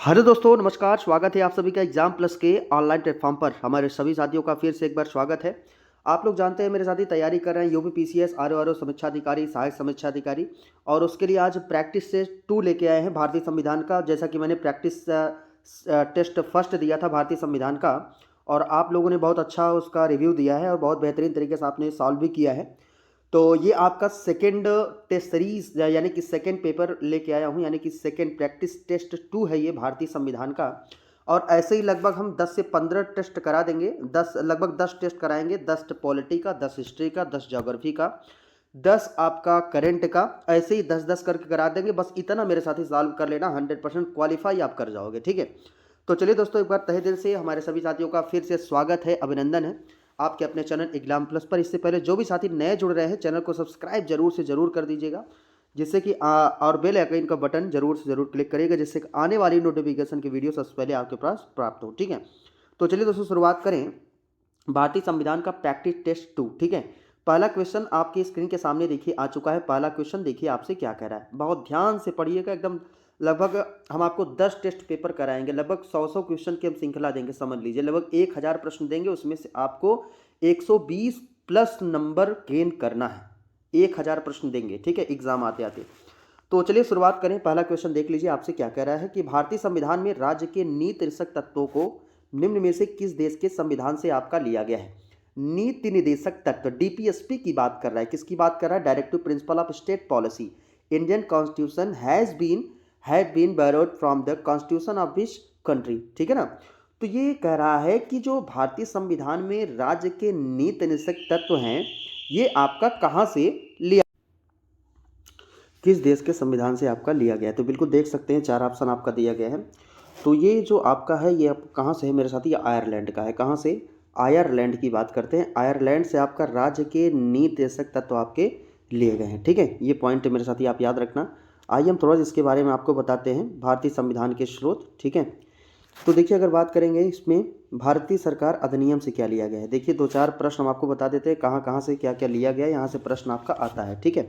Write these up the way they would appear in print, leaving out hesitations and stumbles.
Hello दोस्तों, नमस्कार। स्वागत है आप सभी का एग्जाम प्लस के ऑनलाइन प्लेटफॉर्म पर। हमारे सभी साथियों का फिर से एक बार स्वागत है। आप लोग जानते हैं मेरे साथी तैयारी कर रहे हैं यूपी पीसीएस आरओ समीक्षा अधिकारी, सहायक समीक्षा अधिकारी, और उसके लिए आज प्रैक्टिस टेस्ट 2 लेके आए हैं भारतीय संविधान का। जैसा कि मैंने प्रैक्टिस टेस्ट फर्स्ट दिया था भारतीय संविधान का, और आप लोगों ने बहुत अच्छा उसका रिव्यू दिया है और बहुत बेहतरीन तरीके से आपने सॉल्व भी किया है। तो ये आपका सेकेंड टेस्ट सीरीज यानी कि सेकेंड पेपर लेके आया हूँ, यानी कि सेकेंड प्रैक्टिस टेस्ट 2 है ये भारतीय संविधान का। और ऐसे ही लगभग हम 10 से 15 टेस्ट करा देंगे। 10 लगभग 10 टेस्ट कराएंगे। 10 पॉलिटी का, 10 हिस्ट्री का, 10 ज्योग्राफी का, 10 आपका करंट का। ऐसे ही 10-10 करके करा देंगे। बस इतना मेरे साथ ही सॉल्व कर लेना, 100% क्वालिफाई आप कर जाओगे। ठीक है। तो चलिए दोस्तों, एक बार तहे दिल से हमारे सभी साथियों का फिर से स्वागत है, अभिनंदन है आपके अपने चैनल एग्जाम प्लस पर। इससे पहले जो भी साथी नए जुड़ रहे हैं, चैनल को सब्सक्राइब जरूर से जरूर कर दीजिएगा, जिससे कि और बेल आइकन का बटन जरूर से जरूर क्लिक करिएगा, जिससे कि आने वाली नोटिफिकेशन की वीडियो सबसे पहले आपके पास प्राप्त हो। ठीक है। तो चलिए दोस्तों, शुरुआत करें भारतीय संविधान का प्रैक्टिस टेस्ट 2। ठीक है। पहला क्वेश्चन आपकी स्क्रीन के सामने देखिए आ चुका है। पहला क्वेश्चन देखिए आपसे क्या कह रहा है, बहुत ध्यान से पढ़िएगा एकदम। लगभग हम आपको 10 टेस्ट पेपर कराएंगे, लगभग 100 क्वेश्चन की हम श्रृंखला देंगे। समझ लीजिए लगभग 1000 प्रश्न देंगे, उसमें से आपको 120 प्लस नंबर गेन करना है। 1000 प्रश्न देंगे, ठीक है, एग्जाम आते आते। तो चलिए शुरुआत करें। पहला क्वेश्चन देख लीजिए आपसे क्या कह रहा है कि भारतीय संविधान में राज्य के नीति निर्देशक तत्वों को निम्न में से किस देश के संविधान से आपका लिया गया है। नीति निर्देशक तत्व डीपीएसपी की बात कर रहा है। किसकी बात कर रहा है? Directive principle of state policy. Indian constitution has been borrowed from the constitution of which country. ठीक है ना। तो ये कह रहा है कि जो भारतीय संविधान में राज्य के नीति निर्देशक तत्व हैं, ये आपका कहाँ से लिया, किस देश के संविधान से आपका लिया गया है। तो बिल्कुल देख सकते हैं 4 ऑप्शन आपका दिया गया है। तो ये जो आपका है, ये आप कहाँ से है मेरे साथ? ये आयरलैंड का है। कहाँ से? आयरलैंड की बात करते हैं। आयरलैंड से आपका राज्य के नीति निर्देशक तत्व आपके लिए गए हैं। ठीक है, ये पॉइंट मेरे साथ ही आप याद रखना। आइए हम थोड़ा सा इसके बारे में आपको बताते हैं, भारतीय संविधान के स्रोत। ठीक है। तो देखिए, अगर बात करेंगे इसमें भारतीय सरकार अधिनियम से क्या लिया गया है, देखिए 2-4 प्रश्न हम आपको बता देते हैं कहाँ कहाँ से क्या क्या लिया गया है। यहाँ से प्रश्न आपका आता है। ठीक है।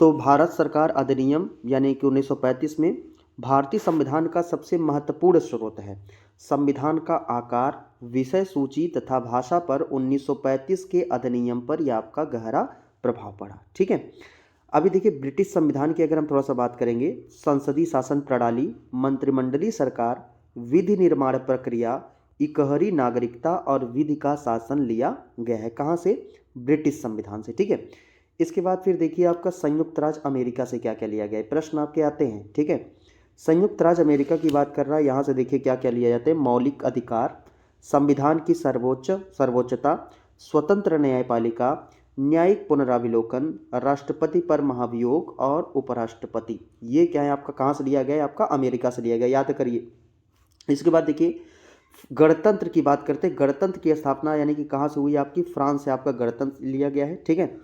तो भारत सरकार अधिनियम यानी कि 1935 में भारतीय संविधान का सबसे महत्वपूर्ण स्रोत है। संविधान का आकार, विषय सूची तथा भाषा पर 1935 के अधिनियम पर यह आपका गहरा प्रभाव पड़ा। ठीक है। अभी देखिए, ब्रिटिश संविधान की अगर हम थोड़ा सा बात करेंगे, संसदीय शासन प्रणाली, मंत्रिमंडलीय सरकार, विधि निर्माण प्रक्रिया, इकहरी नागरिकता और विधि का शासन लिया गया है। कहाँ से? ब्रिटिश संविधान से। ठीक है। इसके बाद फिर देखिए आपका संयुक्त राज्य अमेरिका से क्या क्या लिया गया है। प्रश्न आपके आते हैं। ठीक है। संयुक्त राज्य अमेरिका की बात कर रहा है। यहाँ से देखिए क्या क्या लिया जाता है। मौलिक अधिकार, संविधान की सर्वोच्चता, स्वतंत्र न्यायपालिका, न्यायिक पुनराविलोकन, राष्ट्रपति पर महाभियोग और उपराष्ट्रपति। ये क्या है आपका? कहाँ से लिया गया है? आपका अमेरिका से लिया गया, याद करिए। इसके बाद देखिए गणतंत्र की बात करते हैं। गणतंत्र की स्थापना यानी कि कहाँ से हुई? आपकी फ्रांस से आपका गणतंत्र लिया गया है। ठीक है।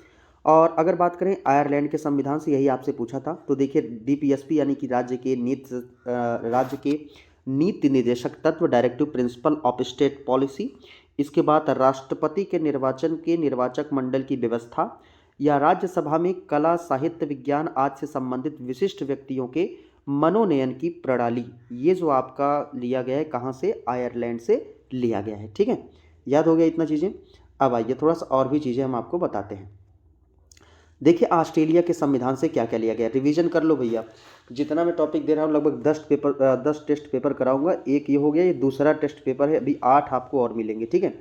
और अगर बात करें आयरलैंड के संविधान से, यही आपसे पूछा था। तो देखिए डीपीएसपी यानी कि राज्य के नीति निर्देशक तत्व, directive principle of state policy. इसके बाद राष्ट्रपति के निर्वाचन के निर्वाचक मंडल की व्यवस्था, या राज्यसभा में कला, साहित्य, विज्ञान आदि से संबंधित विशिष्ट व्यक्तियों के मनोनयन की प्रणाली। ये जो आपका लिया गया है, कहाँ से? आयरलैंड से लिया गया है। ठीक है। याद हो गया इतना चीज़ें। अब आइए थोड़ा सा और भी चीज़ें हम आपको बताते हैं। देखिए ऑस्ट्रेलिया के संविधान से क्या क्या लिया गया, रिवीजन कर लो भैया। जितना मैं टॉपिक दे रहा हूँ, लगभग 10 टेस्ट पेपर कराऊंगा। एक ये हो गया, ये दूसरा टेस्ट पेपर है। अभी 8 आपको और मिलेंगे। ठीक है।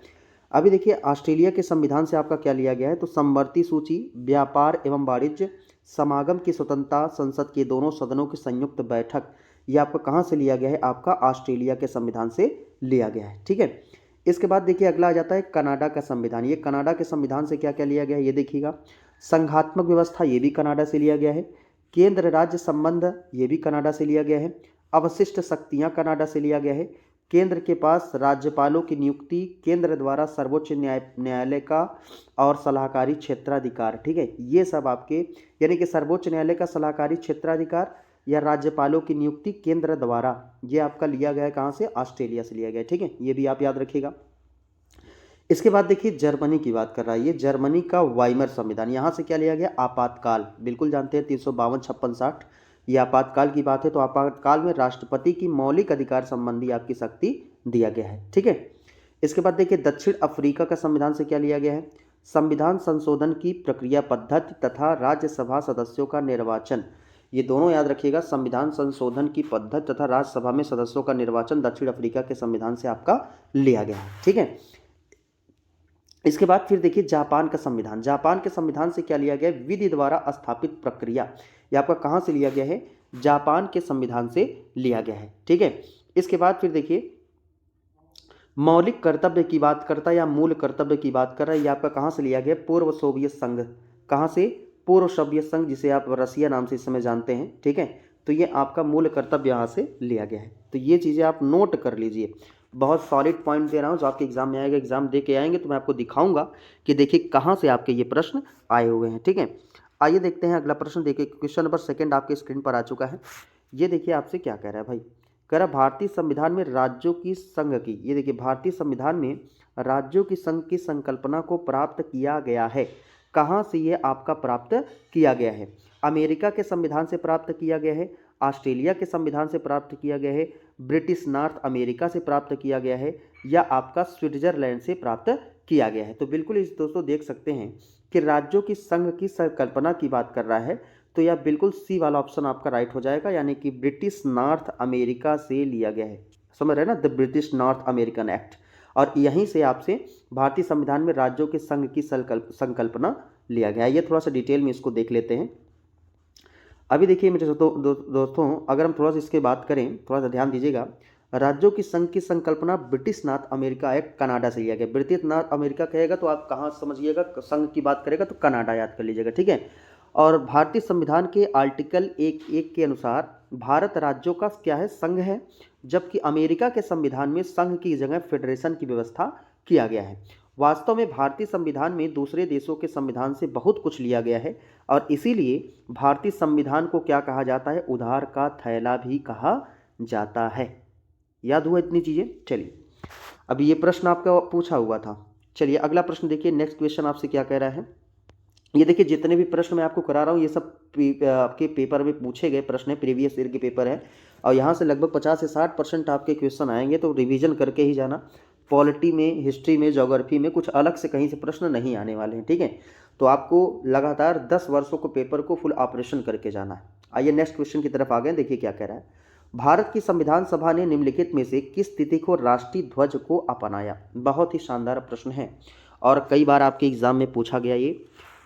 अभी देखिए ऑस्ट्रेलिया के संविधान से आपका क्या लिया गया है। तो समवर्ती सूची, व्यापार एवं वाणिज्य, समागम की स्वतंत्रता, संसद के दोनों सदनों की संयुक्त बैठक, ये आपका कहाँ से लिया गया है? आपका ऑस्ट्रेलिया के संविधान से लिया गया है। ठीक है। इसके बाद देखिए अगला आ जाता है कनाडा का संविधान। ये कनाडा के संविधान से क्या क्या लिया गया है, ये देखिएगा। संघात्मक व्यवस्था, ये भी कनाडा से लिया गया है। केंद्र राज्य संबंध, ये भी कनाडा से लिया गया है। अवशिष्ट शक्तियां, कनाडा से लिया गया है। केंद्र के पास राज्यपालों की नियुक्ति, केंद्र द्वारा सर्वोच्च न्यायालय का और सलाहकारी क्षेत्राधिकार। ठीक है। ये सब आपके यानी कि सर्वोच्च न्यायालय का सलाहकारी क्षेत्राधिकार या राज्यपालों की नियुक्ति केंद्र द्वारा, ये आपका लिया गया है कहाँ से? ऑस्ट्रेलिया से लिया गया है। ठीक है। ये भी आप याद रखिएगा। इसके बाद देखिए जर्मनी की बात कर रहा है। ये जर्मनी का वाइमर संविधान। यहाँ से क्या लिया गया? आपातकाल, बिल्कुल जानते हैं 352, 56, 60। ये आपातकाल की बात है, तो आपातकाल में राष्ट्रपति की मौलिक अधिकार संबंधी आपकी शक्ति दिया गया है। ठीक है, इसके बाद देखिए दक्षिण अफ्रीका का संविधान से क्या लिया गया है, संविधान संशोधन की प्रक्रिया पद्धति तथा राज्यसभा सदस्यों का निर्वाचन, ये दोनों याद रखिएगा, संविधान संशोधन की पद्धति तथा राज्यसभा में सदस्यों का निर्वाचन दक्षिण अफ्रीका के संविधान से आपका लिया गया है। ठीक है, इसके बाद फिर देखिए जापान का संविधान, जापान के संविधान से क्या लिया गया है, विधि द्वारा स्थापित प्रक्रिया, ये आपका कहाँ से लिया गया है, जापान के संविधान से लिया गया है। ठीक है, इसके बाद फिर देखिए मौलिक कर्तव्य की बात करता है या मूल कर्तव्य की बात कर रहा है, ये आपका कहाँ से लिया गया, पूर्व सोवियत संघ, कहाँ से, पूर्व सोवियत संघ, जिसे आप रसिया नाम से इस समय जानते हैं। ठीक है, तो ये आपका मूल कर्तव्य यहाँ से लिया गया है। तो ये चीज़ें आप नोट कर लीजिए, बहुत सॉलिड पॉइंट दे रहा हूँ, जो आपके एग्जाम में आएगा, एग्जाम दे के आएंगे तो मैं आपको दिखाऊंगा कि देखिए कहाँ से आपके ये प्रश्न आए हुए हैं। ठीक है, आइए देखते हैं अगला प्रश्न। देखिए क्वेश्चन नंबर 2 आपके स्क्रीन पर आ चुका है। ये देखिए आपसे क्या कह रहा है भाई, कह रहा भारतीय संविधान में राज्यों की संघ की, ये देखिए भारतीय संविधान में राज्यों की संघ की संकल्पना को प्राप्त किया गया है। कहाँ से ये आपका प्राप्त किया गया है, अमेरिका के संविधान से प्राप्त किया गया है, ऑस्ट्रेलिया के संविधान से प्राप्त किया गया है, ब्रिटिश नॉर्थ अमेरिका से प्राप्त किया गया है, या आपका स्विट्जरलैंड से प्राप्त किया गया है। तो बिल्कुल इस दोस्तों देख सकते हैं कि राज्यों की संघ की संकल्पना की बात कर रहा है, तो यह बिल्कुल सी वाला ऑप्शन आपका राइट हो जाएगा, यानी कि ब्रिटिश नॉर्थ अमेरिका से लिया गया है। समझ रहे हैं ना, the British north American act, और यहीं से आपसे भारतीय संविधान में राज्यों के संघ की संकल्पना लिया गया है। ये थोड़ा सा डिटेल में इसको देख लेते हैं। अभी देखिए मेरे दोस्तों, अगर हम थोड़ा सा इसके बात करें, थोड़ा सा ध्यान दीजिएगा, राज्यों की संघ की संकल्पना British north America act Canada से लिया गया। ब्रिटिश नॉर्थ अमेरिका कहेगा तो आप कहाँ समझिएगा, संघ की बात करेगा तो कनाडा याद कर लीजिएगा। ठीक है, और भारतीय संविधान के आर्टिकल 1(1) के अनुसार भारत राज्यों का क्या है, संघ है, जबकि अमेरिका के संविधान में संघ की जगह फेडरेशन की व्यवस्था किया गया है। वास्तव में भारतीय संविधान में दूसरे देशों के संविधान से बहुत कुछ लिया गया है, और इसीलिए भारतीय संविधान को क्या कहा जाता है, उधार का थैला भी कहा जाता है। याद हुआ इतनी चीज़ें। चलिए, अभी ये प्रश्न आपका पूछा हुआ था। चलिए अगला प्रश्न देखिए, नेक्स्ट क्वेश्चन आपसे क्या कह रहा है। ये देखिए जितने भी प्रश्न मैं आपको करा रहा हूँ ये सब आपके पेपर में पूछे गए प्रश्न है, प्रीवियस ईयर के पेपर है, और यहाँ से लगभग 50 से 60% आपके क्वेश्चन आएंगे, तो रिवीजन करके ही जाना। पॉलिटी में, हिस्ट्री में, ज्योग्राफी में कुछ अलग से कहीं से प्रश्न नहीं आने वाले हैं। ठीक है, तो आपको लगातार 10 वर्षों को पेपर को फुल ऑपरेशन करके जाना है। आइए नेक्स्ट क्वेश्चन की तरफ आ गए। देखिए क्या कह रहा है, भारत की संविधान सभा ने निम्नलिखित में से किस तिथि को राष्ट्रीय ध्वज को अपनाया। बहुत ही शानदार प्रश्न है, और कई बार आपके एग्जाम में पूछा गया ये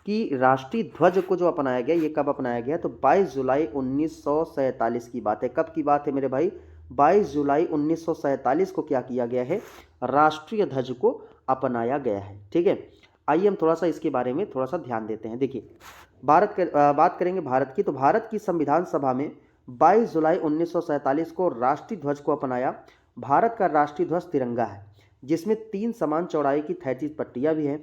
कि राष्ट्रीय ध्वज को जो अपनाया गया, ये कब अपनाया गया, तो 22 जुलाई 1947 की बात है। कब की बात है मेरे भाई, 22 जुलाई 1947 को क्या किया गया है, राष्ट्रीय ध्वज को अपनाया गया है। ठीक है, आइए हम थोड़ा सा इसके बारे में थोड़ा सा ध्यान देते हैं। देखिए बात करेंगे भारत की, तो भारत की संविधान सभा में 22 जुलाई 1947 को राष्ट्रीय ध्वज को अपनाया। भारत का राष्ट्रीय ध्वज तिरंगा है, जिसमें 3 समान चौड़ाई की क्षैतिज पट्टियाँ भी हैं।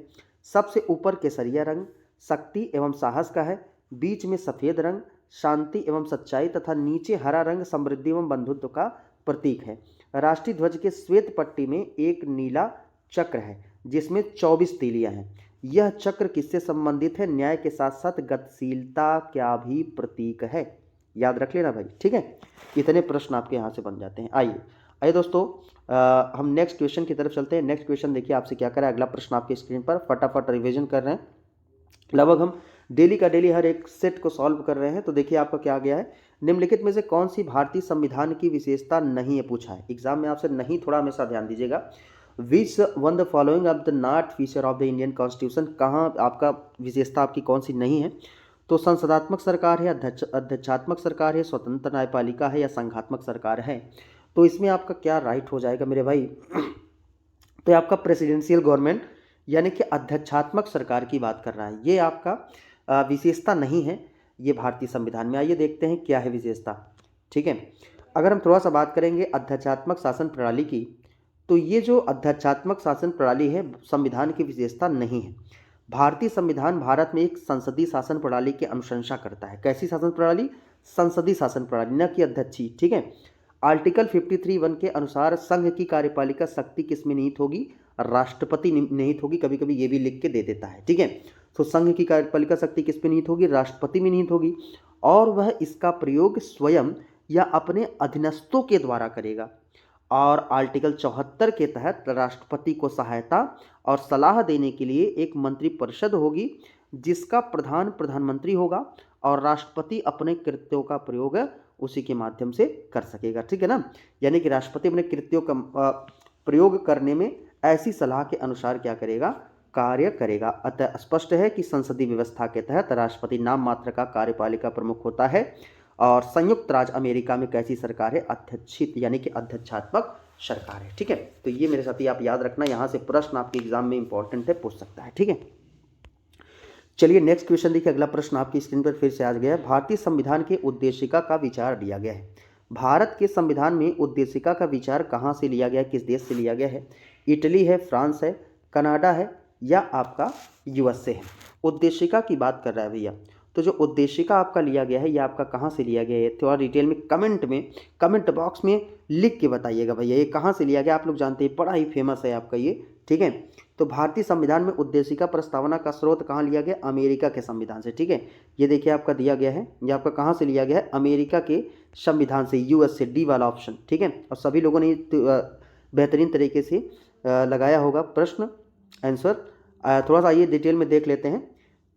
सबसे ऊपर केसरिया रंग शक्ति एवं साहस का है, बीच में सफ़ेद रंग शांति एवं सच्चाई, तथा नीचे हरा रंग समृद्धि एवं बंधुत्व का प्रतीक है। राष्ट्रीय ध्वज के श्वेत पट्टी में एक नीला चक्र है, जिसमें 24 तीलियां हैं। यह चक्र किससे संबंधित है, न्याय के साथ साथ गतिशीलता का भी प्रतीक है। याद रख लेना भाई। ठीक है, इतने प्रश्न आपके यहाँ से बन जाते हैं। आइए दोस्तों, हम नेक्स्ट क्वेश्चन की तरफ चलते हैं। नेक्स्ट क्वेश्चन देखिए आपसे क्या कर रहा है, अगला प्रश्न आपके स्क्रीन पर, फटाफट रिवीजन कर रहे हैं। लगभग हम डेली का डेली हर एक सेट को सॉल्व कर रहे हैं। तो देखिए आपका क्या गया है, निम्नलिखित में से कौन सी भारतीय संविधान की विशेषता नहीं है, पूछा है एग्जाम में आपसे। नहीं थोड़ा हमेशा ध्यान दीजिएगा। Which one the following of the not feature of the Indian constitution, कहाँ आपका विशेषता आपकी कौन सी नहीं है, तो संसदात्मक सरकार है, अध्यक्षात्मक सरकार है, स्वतंत्र न्यायपालिका है, या संघात्मक सरकार है। तो इसमें आपका क्या राइट हो जाएगा मेरे भाई, तो आपका प्रेसिडेंशियल गवर्नमेंट यानी कि अध्यक्षात्मक सरकार की बात कर रहा है। ये आपका विशेषता नहीं है ये भारतीय संविधान में। आइए देखते हैं क्या है विशेषता। ठीक है, अगर हम थोड़ा सा बात करेंगे अध्यक्षात्मक शासन प्रणाली की, तो ये जो अध्यक्षात्मक शासन प्रणाली है संविधान की विशेषता नहीं है। भारतीय संविधान भारत में एक संसदीय शासन प्रणाली की अनुशंसा करता है। कैसी शासन प्रणाली, संसदीय शासन प्रणाली, न कि अध्यक्षीय। ठीक है, आर्टिकल 53(1) के अनुसार संघ की कार्यपालिका शक्ति किसमें निहित होगी, राष्ट्रपति निहित होगी। कभी कभी ये भी लिख के दे देता है। ठीक है, तो संघ की कार्यपालिका शक्ति किस पे निहित होगी, राष्ट्रपति में निहित होगी। और वह इसका प्रयोग स्वयं या अपने अधीनस्थों के द्वारा करेगा। और आर्टिकल 74 के तहत राष्ट्रपति को सहायता और सलाह देने के लिए एक मंत्रिपरिषद होगी, जिसका प्रधान प्रधानमंत्री होगा और राष्ट्रपति अपने कृत्यों का प्रयोग उसी के माध्यम से कर सकेगा। ठीक है ना, यानी कि राष्ट्रपति अपने कृत्यों का प्रयोग करने में ऐसी सलाह के अनुसार क्या करेगा, कार्य करेगा। अतः स्पष्ट है कि संसदीय व्यवस्था के तहत राष्ट्रपति नाम मात्र का कार्यपालिका प्रमुख होता है। और संयुक्त राज्य अमेरिका में कैसी सरकार है, अध्यक्षित यानी कि अध्यक्षात्मक सरकार है। ठीक है, तो ये मेरे साथी आप याद रखना, यहाँ से प्रश्न आपके एग्जाम में इंपॉर्टेंट है, पूछ सकता है। ठीक है, चलिए नेक्स्ट क्वेश्चन देखिए। अगला प्रश्न आपकी स्क्रीन पर फिर से आ गया है। भारतीय संविधान के उद्देशिका का विचार दिया गया है। भारत के संविधान में उद्देशिका का विचार कहाँ से लिया गया है, किस देश से लिया गया है? इटली है, फ्रांस है, कनाडा है या आपका यूएसए है? उद्देशिका की बात कर रहा है भैया, तो जो उद्देशिका आपका लिया गया है ये आपका कहाँ से लिया गया है, थोड़ा डिटेल में कमेंट बॉक्स में लिख के बताइएगा भैया, ये कहाँ से लिया गया। आप लोग जानते हैं, बड़ा ही फेमस है आपका ये। ठीक है, तो भारतीय संविधान में उद्देशिका प्रस्तावना का स्रोत कहाँ लिया गया? अमेरिका के संविधान से। ठीक है, ये देखिए आपका दिया गया है, ये आपका कहाँ से लिया गया है? अमेरिका के संविधान से, यूएस से, डी वाला ऑप्शन। ठीक है, और सभी लोगों ने बेहतरीन तरीके से लगाया होगा प्रश्न आंसर। थोड़ा सा ये डिटेल में देख लेते हैं।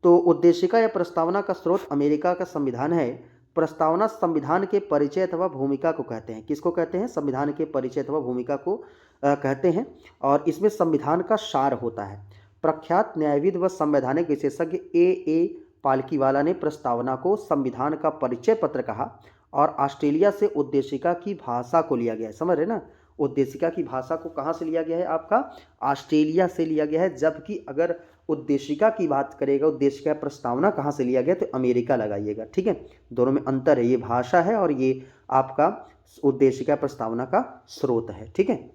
तो उद्देशिका या प्रस्तावना का स्रोत अमेरिका का संविधान है। प्रस्तावना संविधान के परिचय अथवा भूमिका को कहते हैं। किसको कहते हैं? संविधान के परिचय अथवा भूमिका को कहते हैं। और इसमें संविधान का सार होता है। प्रख्यात न्यायविद व संवैधानिक विशेषज्ञ ए पालकीवाला ने प्रस्तावना को संविधान का परिचय पत्र कहा। और ऑस्ट्रेलिया से उद्देशिका की भाषा को लिया गया है। समझ रहे ना, उद्देशिका की भाषा को कहाँ से लिया गया है? आपका ऑस्ट्रेलिया से लिया गया है। जबकि अगर उद्देशिका की बात करेगा, उद्देशिका प्रस्तावना कहाँ से लिया गया, तो अमेरिका लगाइएगा। ठीक है, दोनों में अंतर है, ये भाषा है और ये आपका उद्देशिका प्रस्तावना का स्रोत है। ठीक है,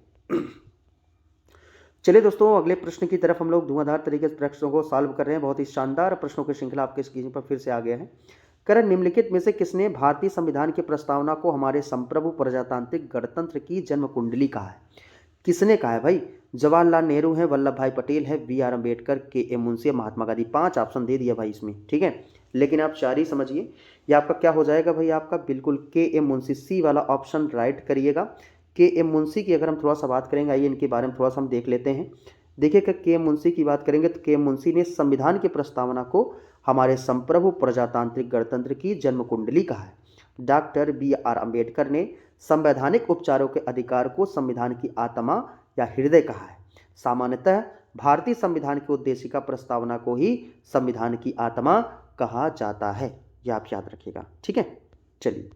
चलिए दोस्तों अगले प्रश्न की तरफ हम लोग धुआंधार तरीके से प्रश्नों को सॉल्व कर रहे हैं। बहुत ही शानदार प्रश्नों की श्रृंखला आपके स्क्रीन पर फिर से आ गया है। करण निम्नलिखित में से किसने भारतीय संविधान की प्रस्तावना को हमारे संप्रभु प्रजातांत्रिक गणतंत्र की जन्म कुंडली कहा है? किसने कहा है भाई? जवाहरलाल नेहरू है, वल्लभ भाई पटेल है, बी आर अम्बेडकर, के एम मुंशी, महात्मा गांधी। 5 ऑप्शन दे दिया भाई इसमें। ठीक है, लेकिन आप 4 ही समझिए। ये आपका क्या हो जाएगा भाई? आपका बिल्कुल के एम मुंशी, सी वाला ऑप्शन राइट करिएगा। के एम मुंशी की अगर हम थोड़ा सा बात करेंगे, आइए इनके बारे में थोड़ा सा हम देख लेते हैं। देखिए के एम मुंशी की बात करेंगे तो के एम मुंशी ने संविधान की प्रस्तावना को हमारे संप्रभु प्रजातांत्रिक गणतंत्र की जन्म कुंडली कहा है। डॉक्टर बी आर अम्बेडकर ने संवैधानिक उपचारों के अधिकार को संविधान की आत्मा या हृदय कहा है। सामान्यतः भारतीय संविधान की उद्देशिका प्रस्तावना को ही संविधान की आत्मा कहा जाता है, यह आप याद रखिएगा। ठीक है, चलिए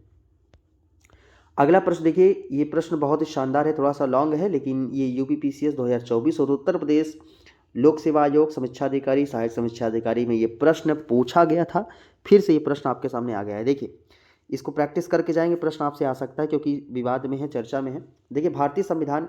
अगला प्रश्न देखिए। ये प्रश्न बहुत ही शानदार है, थोड़ा सा लॉन्ग है, लेकिन ये यूपीपीसीएस 2024 और उत्तर प्रदेश लोक सेवा आयोग समीक्षाधिकारी, सहायक समीक्षाधिकारी में ये प्रश्न पूछा गया था। फिर से ये प्रश्न आपके सामने आ गया है। देखिए इसको प्रैक्टिस करके जाएंगे, प्रश्न आपसे आ सकता है क्योंकि विवाद में है, चर्चा में है। देखिए भारतीय संविधान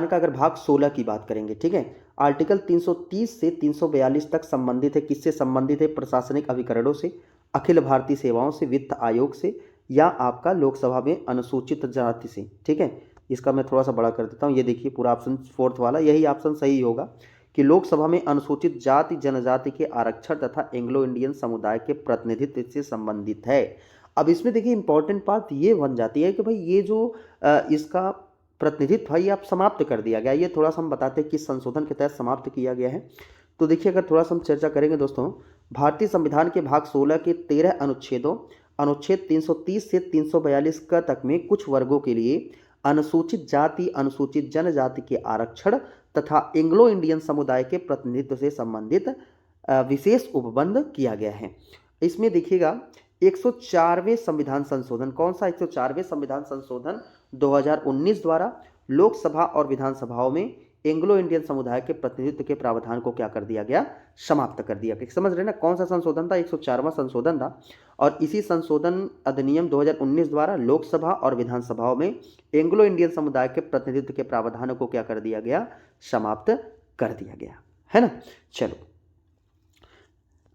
का अगर भाग 16 की बात करेंगे, ठीक है, आर्टिकल 330 से 342 तक संबंधित है। किससे संबंधित है? प्रशासनिक अभिकरणों से, अखिल भारतीय सेवाओं से, वित्त आयोग से, या आपका लोकसभा में अनुसूचित जाति से। ठीक है, इसका मैं थोड़ा सा बड़ा कर देता हूँ। ये देखिए पूरा ऑप्शन 4 वाला, यही ऑप्शन सही होगा कि लोकसभा में अनुसूचित जाति जनजाति के आरक्षण तथा एंग्लो इंडियन समुदाय के प्रतिनिधित्व से संबंधित है। अब इसमें देखिए इंपॉर्टेंट बात ये बन जाती है कि भाई ये जो इसका प्रतिनिधित्व है ये आप समाप्त कर दिया गया। ये थोड़ा सा हम बताते हैं किस संशोधन के तहत समाप्त किया गया है। तो देखिए अगर थोड़ा सा हम चर्चा करेंगे दोस्तों, भारतीय संविधान के भाग 16 के 13 अनुच्छेदों, अनुच्छेद 330 से 342 का तक में कुछ वर्गों के लिए अनुसूचित जाति, अनुसूचित जनजाति के आरक्षण तथा एंग्लो इंडियन समुदाय के प्रतिनिधित्व से संबंधित विशेष उपबंध किया गया है। इसमें देखिएगा 104वें संविधान संशोधन, कौन सा 104वें संविधान संशोधन 2019 द्वारा लोकसभा और विधानसभाओं में एंग्लो इंडियन समुदाय के प्रतिनिधित्व के प्रावधान को क्या कर दिया गया? समाप्त कर दिया गया। समझ रहे ना कौन सा संशोधन था? 104वां संशोधन था। और इसी संशोधन अधिनियम 2019 द्वारा लोकसभा और विधानसभाओं में एंग्लो इंडियन समुदाय के प्रतिनिधित्व के प्रावधानों को क्या कर दिया गया? समाप्त कर दिया गया, है ना। चलो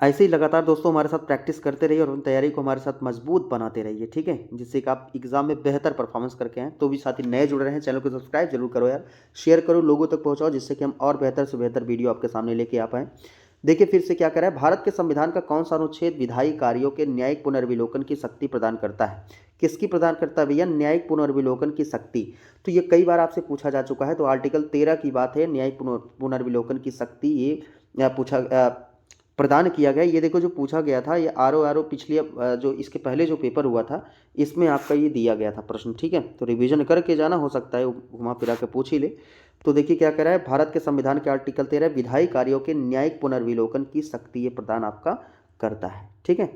ऐसे ही लगातार दोस्तों हमारे साथ प्रैक्टिस करते रहिए और उन तैयारी को हमारे साथ मजबूत बनाते रहिए, ठीक है, जिससे कि आप एग्जाम में बेहतर परफॉर्मेंस करके आएँ। तो भी साथी नए जुड़ रहे हैं, चैनल को सब्सक्राइब जरूर करो यार, शेयर करो, लोगों तक पहुंचाओ, जिससे कि हम और बेहतर से बेहतर वीडियो आपके सामने लेके आ पाएँ। देखिए फिर से क्या कह रहा है, भारत के संविधान का कौन सा अनुच्छेद विधायी कार्यों के न्यायिक पुनर्विलोकन की शक्ति प्रदान करता है? किसकी प्रदान करता है भैया? न्यायिक पुनर्विलोकन की शक्ति। तो ये कई बार आपसे पूछा जा चुका है। तो आर्टिकल 13 की बात है, न्यायिक पुनर्विलोकन की शक्ति ये प्रदान किया गया। ये देखो जो पूछा गया था, ये आर ओ पिछली जो इसके पहले जो पेपर हुआ था इसमें आपका ये दिया गया था प्रश्न, ठीक है। तो रिवीजन करके जाना, हो सकता है घुमा फिरा के पूछ ही ले। तो देखिए क्या कह रहा है, भारत के संविधान के आर्टिकल 13 विधायी कार्यों के न्यायिक पुनर्विलोकन की शक्ति ये प्रदान आपका करता है, ठीक है।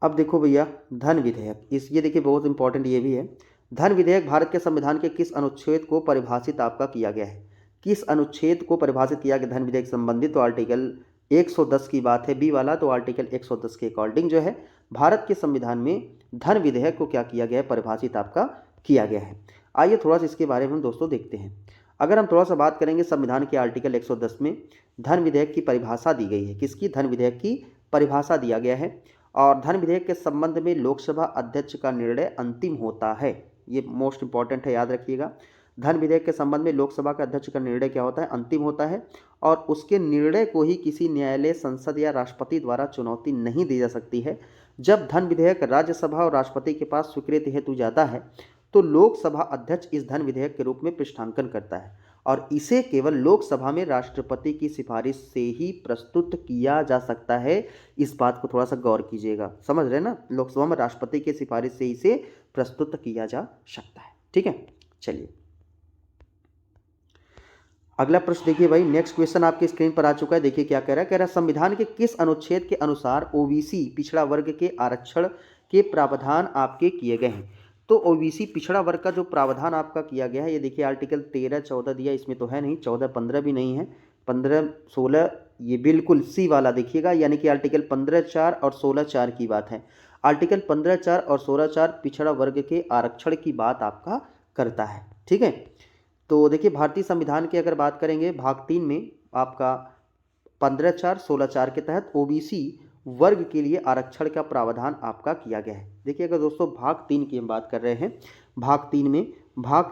अब देखो भैया धन विधेयक, ये देखिए बहुत इंपॉर्टेंट ये भी है। धन विधेयक भारत के संविधान के किस अनुच्छेद को परिभाषित आपका किया गया है? किस अनुच्छेद को परिभाषित किया गया धन विधेयक संबंधित? तो आर्टिकल 110 की बात है, बी वाला। तो आर्टिकल 110 के अकॉर्डिंग जो है भारत के संविधान में धन विधेयक को क्या किया गया है? परिभाषित आपका किया गया है। आइए थोड़ा सा इसके बारे में हम दोस्तों देखते हैं। अगर हम थोड़ा सा बात करेंगे, संविधान के आर्टिकल 110 में धन विधेयक की परिभाषा दी गई है। किसकी? धन विधेयक की परिभाषा दिया गया है। और धन विधेयक के संबंध में लोकसभा अध्यक्ष का निर्णय अंतिम होता है। ये मोस्ट इंपॉर्टेंट है, याद रखिएगा। धन विधेयक के संबंध में लोकसभा के अध्यक्ष का निर्णय क्या होता है? अंतिम होता है। और उसके निर्णय को ही किसी न्यायालय, संसद या राष्ट्रपति द्वारा चुनौती नहीं दी जा सकती है। जब धन विधेयक राज्यसभा और राष्ट्रपति के पास स्वीकृति हेतु जाता है तो लोकसभा अध्यक्ष इस धन विधेयक के रूप में पृष्ठांकन करता है और इसे केवल लोकसभा में राष्ट्रपति की सिफारिश से ही प्रस्तुत किया जा सकता है। इस बात को थोड़ा सा गौर कीजिएगा, समझ रहे ना? लोकसभा में राष्ट्रपति की सिफारिश से इसे प्रस्तुत किया जा सकता है, ठीक है। चलिए अगला प्रश्न देखिए भाई, नेक्स्ट क्वेश्चन आपकी स्क्रीन पर आ चुका है। देखिए क्या कह रहा है, संविधान के किस अनुच्छेद के अनुसार ओबीसी पिछड़ा वर्ग के आरक्षण के प्रावधान आपके किए गए हैं? तो ओबीसी पिछड़ा वर्ग का जो प्रावधान आपका किया गया है, ये देखिए आर्टिकल 13, 14 दिया, इसमें तो है नहीं, 14, 15 भी नहीं है, 15, 16 ये बिल्कुल सी वाला देखिएगा, यानी कि आर्टिकल 15(4) और 16(4) की बात है। आर्टिकल 15(4) और 16(4) पिछड़ा वर्ग के आरक्षण की बात आपका करता है, ठीक है। तो देखिए भारतीय संविधान की अगर बात करेंगे, भाग 3 में आपका 15(4), 16(4) के तहत ओबीसी वर्ग के लिए आरक्षण का प्रावधान आपका किया गया है। देखिए अगर दोस्तों भाग 3 की हम बात कर रहे हैं, भाग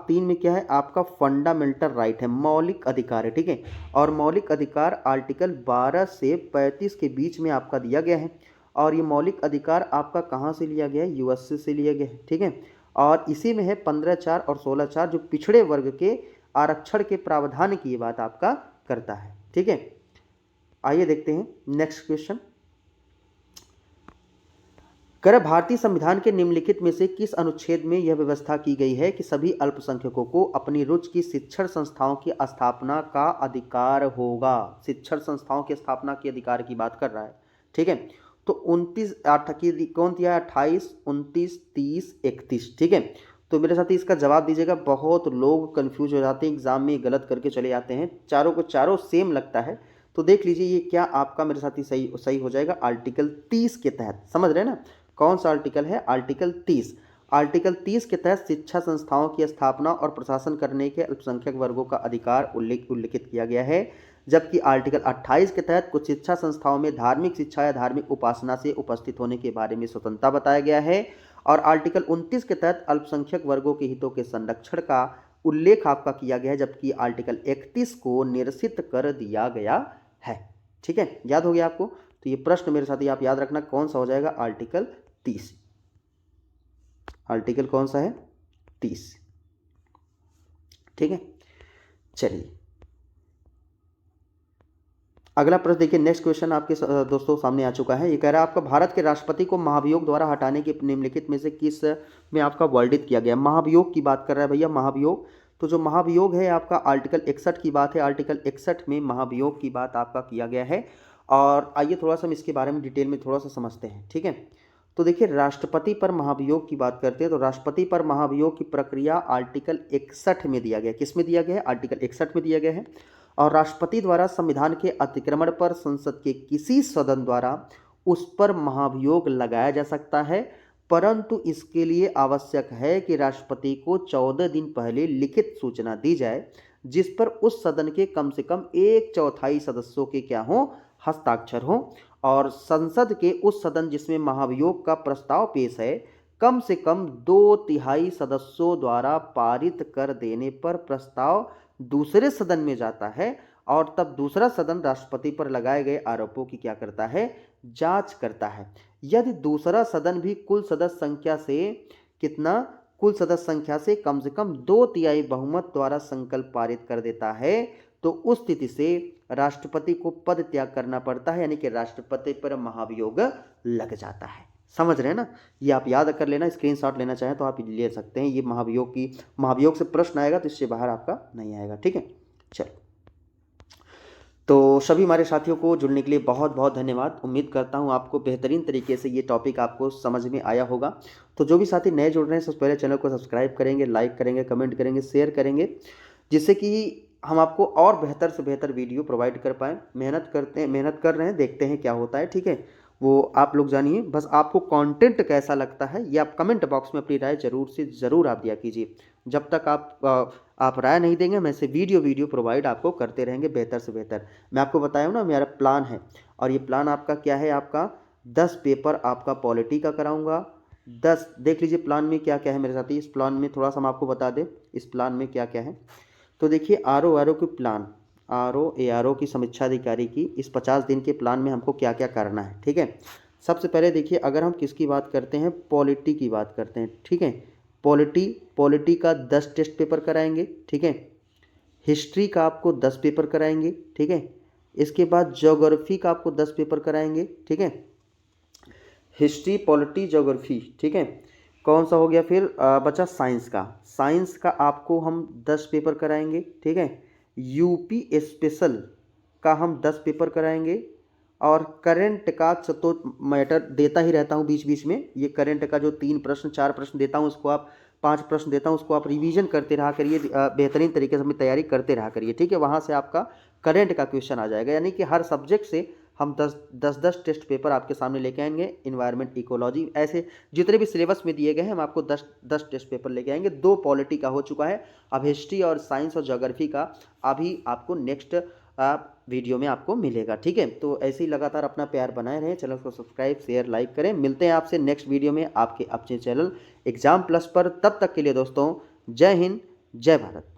3 में क्या है? आपका फंडामेंटल राइट है, मौलिक अधिकार है, ठीक है। और मौलिक अधिकार आर्टिकल 12 से 35 के बीच में आपका दिया गया है। और ये मौलिक अधिकार आपका कहाँ से लिया गया है? यूएसए से लिया गया है, ठीक है। और इसी में है 15(4) और 16(4) जो पिछड़े वर्ग के आरक्षण के प्रावधान की बात आपका करता है, ठीक है। आइए देखते हैं नेक्स्ट क्वेश्चन। भारतीय संविधान के निम्नलिखित में से किस अनुच्छेद में यह व्यवस्था की गई है कि सभी अल्पसंख्यकों को अपनी रुचि की शिक्षण संस्थाओं की स्थापना का अधिकार होगा? शिक्षण संस्थाओं की स्थापना के अधिकार की बात कर रहा है, ठीक है। तो 29 कौन दिया? 28, 29, 30, 31, ठीक है। तो मेरे साथ इसका जवाब दीजिएगा। बहुत लोग कंफ्यूज हो जाते हैं, एग्जाम में गलत करके चले जाते हैं, चारों को चारों सेम लगता है। तो देख लीजिए ये क्या आपका मेरे साथ ही सही हो जाएगा। आर्टिकल 30 के तहत, समझ रहे हैं ना कौन सा आर्टिकल है? आर्टिकल 30। आर्टिकल 30 के तहत शिक्षा संस्थाओं की स्थापना और प्रशासन करने के अल्पसंख्यक वर्गों का अधिकार उल्लिखित किया गया है। जबकि आर्टिकल 28 के तहत कुछ शिक्षा संस्थाओं में धार्मिक शिक्षा या धार्मिक उपासना से उपस्थित होने के बारे में स्वतंत्रता बताया गया है। और आर्टिकल 29 के तहत अल्पसंख्यक वर्गों के हितों के संरक्षण का उल्लेख आपका किया गया है, जबकि आर्टिकल 31 को निरसित कर दिया गया है, ठीक है। याद हो गया आपको? तो ये प्रश्न मेरे साथ ही आप याद रखना कौन सा हो जाएगा? आर्टिकल 30। आर्टिकल कौन सा है? 30, ठीक है। चलिए अगला प्रश्न देखिए, नेक्स्ट क्वेश्चन आपके दोस्तों सामने आ चुका है। ये कह रहा है आपका भारत के राष्ट्रपति को महाभियोग द्वारा हटाने के निम्नलिखित में से किस में आपका वर्णित किया गया? महाभियोग की बात कर रहा है भैया, महाभियोग। तो जो महाभियोग है आपका आर्टिकल 61 की बात है। आर्टिकल 61 में महाभियोग की बात आपका किया गया है। और आइए थोड़ा सा हम इसके बारे में डिटेल में थोड़ा सा समझते हैं, ठीक है। तो देखिए राष्ट्रपति पर महाभियोग की बात करते हैं, तो राष्ट्रपति पर महाभियोग की प्रक्रिया आर्टिकल 61 में दिया गया। किस में दिया गया है? आर्टिकल 61 में दिया गया है। और राष्ट्रपति द्वारा संविधान के अतिक्रमण पर संसद के किसी सदन द्वारा उस पर महाभियोग लगाया जा सकता है, परंतु इसके लिए आवश्यक है कि राष्ट्रपति को 14 दिन पहले लिखित सूचना दी जाए, जिस पर उस सदन के कम से कम 1/4 सदस्यों के क्या हो? हस्ताक्षर हो। और संसद के उस सदन जिसमें महाभियोग का प्रस्ताव पेश है, कम से कम 2/3 सदस्यों द्वारा पारित कर देने पर प्रस्ताव दूसरे सदन में जाता है और तब दूसरा सदन राष्ट्रपति पर लगाए गए आरोपों की क्या करता है, जांच करता है। यदि दूसरा सदन भी कुल सदस्य संख्या से कम से कम 2/3 बहुमत द्वारा संकल्प पारित कर देता है तो उस स्थिति से राष्ट्रपति को पद त्याग करना पड़ता है, यानी कि राष्ट्रपति पर महाभियोग लग जाता है। समझ रहे हैं ना, ये आप याद कर लेना, स्क्रीनशॉट लेना चाहें तो आप ले सकते हैं। ये महाभियोग से प्रश्न आएगा तो इससे बाहर आपका नहीं आएगा, ठीक है। चलो, तो सभी हमारे साथियों को जुड़ने के लिए बहुत बहुत धन्यवाद। उम्मीद करता हूँ आपको बेहतरीन तरीके से ये टॉपिक आपको समझ में आया होगा। तो जो भी साथी नए जुड़ रहे हैं सबसे पहले चैनल को सब्सक्राइब करेंगे, लाइक करेंगे, कमेंट करेंगे, शेयर करेंगे, जिससे कि हम आपको और बेहतर से बेहतर वीडियो प्रोवाइड कर पाएँ। मेहनत कर रहे हैं, देखते हैं क्या होता है, ठीक है। वो आप लोग जानिए, बस आपको कंटेंट कैसा लगता है ये आप कमेंट बॉक्स में अपनी राय जरूर से ज़रूर आप दिया कीजिए। जब तक आप राय नहीं देंगे मैं से वीडियो प्रोवाइड आपको करते रहेंगे बेहतर से बेहतर। मैं आपको बताया हूँ ना, मेरा प्लान है, और ये प्लान आपका क्या है, आपका 10 पेपर आपका पॉलिटी का कराऊंगा। 10 देख लीजिए प्लान में क्या क्या है मेरे साथी। इस प्लान में थोड़ा सा हम आपको बता दें इस प्लान में क्या क्या है। तो देखिए आर की प्लान, ARO की समीक्षा अधिकारी की इस 50 दिन के प्लान में हमको क्या क्या करना है, ठीक है। सबसे पहले देखिए, अगर हम किसकी बात करते हैं, पॉलिटी की बात करते हैं, ठीक है। पॉलिटी का 10 टेस्ट पेपर कराएंगे, ठीक है। हिस्ट्री का आपको 10 पेपर कराएंगे, ठीक है। इसके बाद ज्योग्राफी का आपको 10 पेपर कराएंगे, ठीक है। हिस्ट्री, पॉलिटी, ज्योग्राफी, ठीक है। कौन सा हो गया फिर, बचा साइंस का आपको हम 10 पेपर कराएंगे, ठीक है। यूपी स्पेशल का हम 10 पेपर कराएंगे, और करंट का तो मैटर देता ही रहता हूँ बीच बीच में। ये करंट का जो 3 प्रश्न 4 प्रश्न देता हूँ उसको आप 5 प्रश्न देता हूँ उसको आप रिवीजन करते रहा करिए, बेहतरीन तरीके से अपनी तैयारी करते रहा करिए, ठीक है। वहाँ से आपका करंट का क्वेश्चन आ जाएगा, यानी कि हर सब्जेक्ट से हम 10 टेस्ट पेपर आपके सामने लेके आएंगे। इन्वायरमेंट, इकोलॉजी, ऐसे जितने भी सिलेबस में दिए गए हैं हम आपको 10 टेस्ट पेपर लेके आएंगे। 2 पॉलिटी का हो चुका है, अब हिस्ट्री और साइंस और ज्योग्राफी का अभी आपको नेक्स्ट वीडियो में आपको मिलेगा, ठीक है। तो ऐसे ही लगातार अपना प्यार बनाए रहें, चैनल को सब्सक्राइब, शेयर, लाइक करें। मिलते हैं आपसे नेक्स्ट वीडियो में आपके अपने चैनल एग्जाम प्लस पर। तब तक के लिए दोस्तों, जय हिंद, जय भारत।